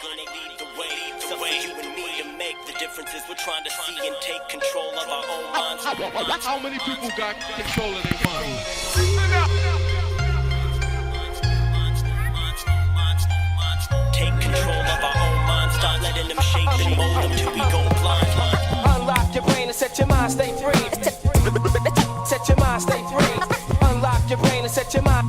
gonna lead the way? So for you and me to make the differences, we're trying to see and take control of our own minds. How many people got control of their minds? Take control of our own minds. Start letting them shape and mold them till we go blind. Unlock your brain and set your mind stay free. Set your mind stay free. Unlock your brain and set your mind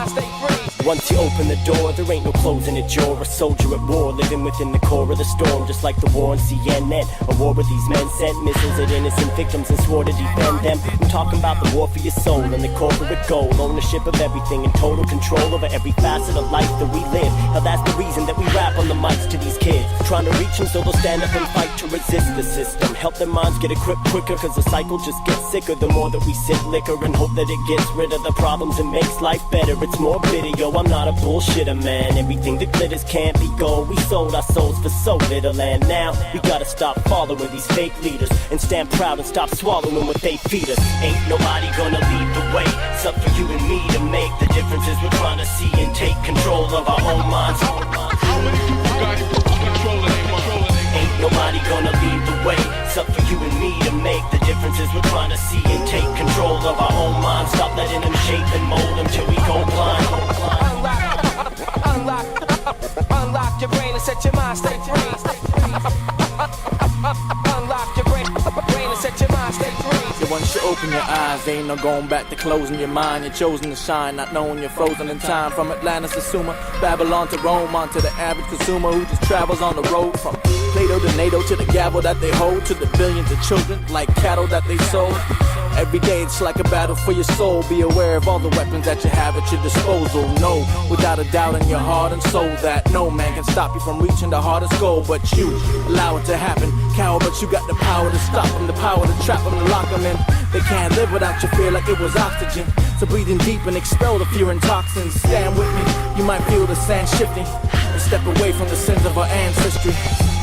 stay free. Once you open the door, there ain't no closing it. You're a soldier at war, living within the core of the storm, just like the war on CNN. A war where these men sent missiles at innocent victims and swore to defend them. I'm talking about the war for your soul and the corporate goal, ownership of everything and total control over every facet of life that we live. Now that's the reason that we rap on the mics to these kids, trying to reach them so they'll stand up and fight to resist the system. Help their minds get equipped quicker, cause the cycle just gets sicker the more that we sip liquor and hope that it gets rid of the problems and makes life better. It's more bitter, yo, I'm not a bullshitter, man. Everything that glitters can't be gold. We sold our souls for so little, and now we gotta stop following these fake leaders and stand proud and stop swallowing what they feed us. Ain't nobody gonna lead the way. It's up for you and me to make the differences. We're trying to see and take control of our own minds. How many people got control of their minds? Ain't nobody gonna lead the way. It's up for you and me to make the differences. We're trying to see and take control of our own minds. Stop letting them shape and mold them till we go blind. Unlock your brain and set your mind stay free. Unlock your brain and set your mind stay free. Once you open your eyes, ain't no going back to closing your mind. You're chosen to shine, not knowing you're frozen in time. From Atlantis to Sumer, Babylon to Rome, onto the average consumer who just travels on the road. From Plato to NATO to the gavel that they hold, to the billions of children like cattle that they sold. Every day it's like a battle for your soul. Be aware of all the weapons that you have at your disposal. Know without a doubt in your heart and soul that no man can stop you from reaching the hardest goal. But you allow it to happen, coward, but you got the power to stop them, the power to trap them, to lock them in. They can't live without your fear like it was oxygen. So breathe in deep and expel the fear and toxins. Stand with me, you might feel the sand shifting, and step away from the sins of our ancestry.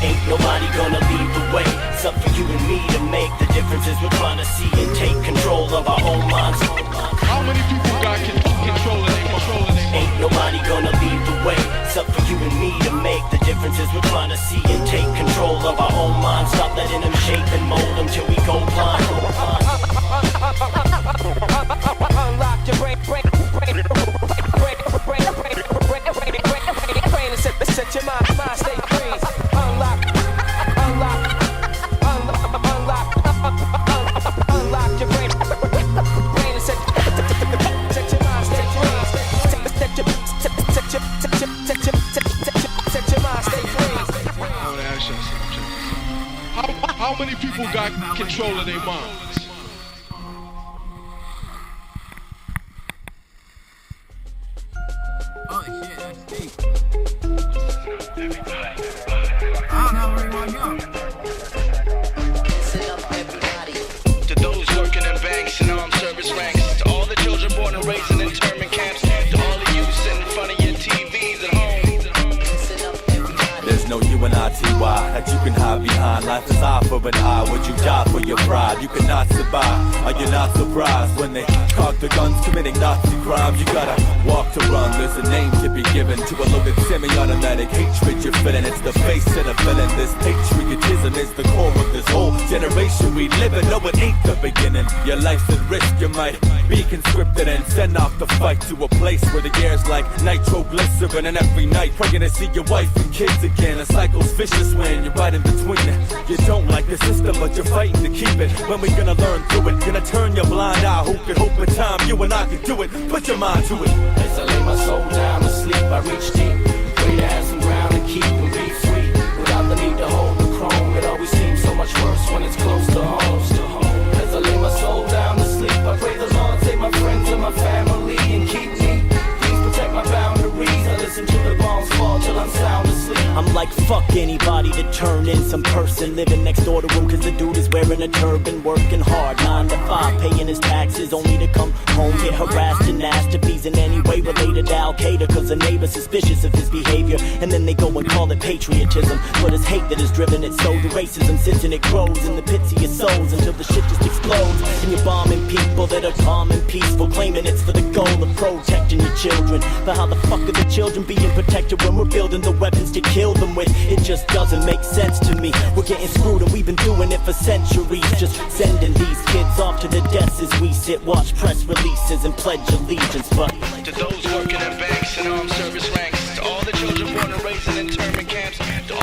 Ain't nobody gonna lead the way. It's up for you and me to make the differences. We're trying to see and take control of our own minds. How many people got control of their minds? Ain't nobody gonna lead the way. It's up for you and me to make the differences. We're trying to see and take control of our own minds. Stop letting them shape and mold them till we go blind. Unlock your brain and set your mind stay free. Unlock your brain and set your mind stay free. Set your mind stay free. I want to ask you something. How many people got control of their minds? Oh shit, that's deep. I don't know where you want to go. To those working in banks and armed service ranks, to all the children born and raised in internment camps, to all the youth sitting in front of your TVs at home. There's no UNITY that you can hide behind. Life is eye for an eye. Would you die for your pride? You cannot survive. Are you not surprised when they cock the guns committing Nazi crimes? You gotta walk to run. There's a name to be given to a loaded semi-automatic hatred you're feeling. It's the face of the villain. This patriotism is the core of this whole generation we live in. No, it ain't the beginning. Your life's at risk. You might be conscripted and send off the fight to a place where the air's like nitroglycerin. And every night praying to see your wife and kids again. A cycle's vicious when you're right in between it. You don't like the system, but you're fighting to keep it. When we gonna learn through it? Gonna turn your blind eye. Who could hope in time you and I can do it? Put your mind to it. As I lay my soul down to sleep, I reach deep. Pray to have some ground to keep and be free. Without the need to hold the chrome, it always seems so much worse when it's close to home. As I lay my soul down to sleep, I pray the Lord take my friends and my family and keep me. Please protect my boundaries. I listen to the bombs fall till I'm sound asleep. I'm like fuck anybody to turn in some person living next door to him, cause the dude is wearing a turban, working hard 9 to 5, paying his taxes only to come home, get harassed and asked if he's in any way related to Al-Qaeda, cause the neighbor's suspicious of his behavior, and then they go and call it patriotism. But it's hate that has driven it so, the racism sits and it grows in the pits of your souls until the shit just explodes, and you're bombing people that are calm and peaceful, claiming it's for the goal of protecting your children. But how the fuck are the children being protected when we're building the weapons to kill them with? It just doesn't make sense to me. We're getting screwed and we've been doing it for centuries, just sending these kids off to the deaths as we sit, watch press releases and pledge allegiance. But To those working in banks and armed service ranks, to all the children born and raised in internment camps, to